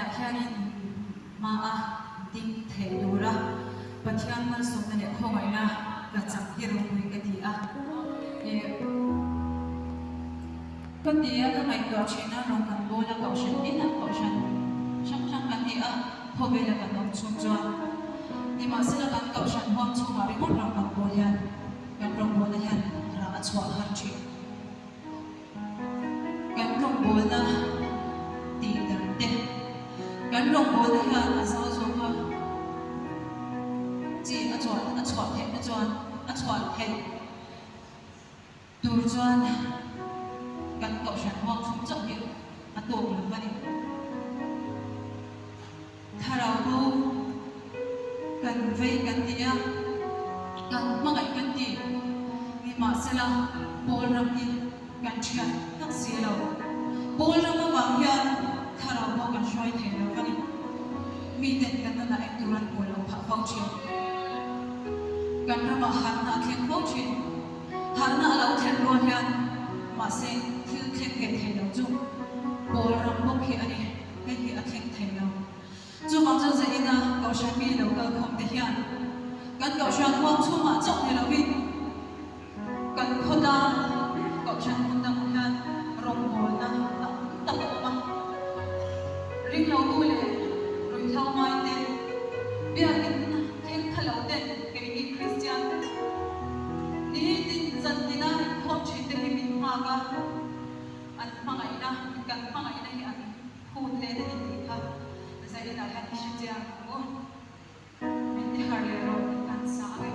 dah hianin maa ding thedura pathian mal sumna ne khomaina ka chakhiru hui ka dia ye kan dia ka mai to china rong kan bo la ka shan ni na ka shan sham sham kan dia hobe la kan nom chung chuan ni ma sila kan ka shan hom chu ma ri mon rong kan bo hian kan rong bo la hian ra a chwa har chi kan rong bo na ti dar te kan rong bo la hian a sao zo ha chi a chwa he a chwa he tur chuan kan cậu sản hoang chúng trọng hiệu mà tổ là vậy thà đâu cần vây cần tía cần mang ảnh cần tía vì mà sẽ là bồi rầm đi cần chuyện các gì đâu bồi rầm mà vàng hiền thà đâu cần xoay thế đâu vậy mi tên cần là anh turan bồi rầm phá phao chuyện cần ra mà hắn là thiên phao chuyện hắn là lâu thiên bồi hiền mà sẽ thứ thiên cái thế đâu chung bồi rầm bốc khi anh cái gì anh thiên thế đâu chú mong cho dễ na cậu sẽ mi đâu cơ không thể hiện cần cậu sẽ hoang chung mà trọng thì đâu biết cần khôn đa cậu sẽ khôn đa một hiện rồng bồi na tập bằng riêng lâu tu lệ rồi theo mai tên bây giờ thiên khả lâu tên cái đi Christian đi tin dân đi na không chỉ tên mình hoa cả anh mang ấy na cần mang ấy na anh hôn lên để đi ha saya dah hati sejak, oh, nanti hari lo kan saya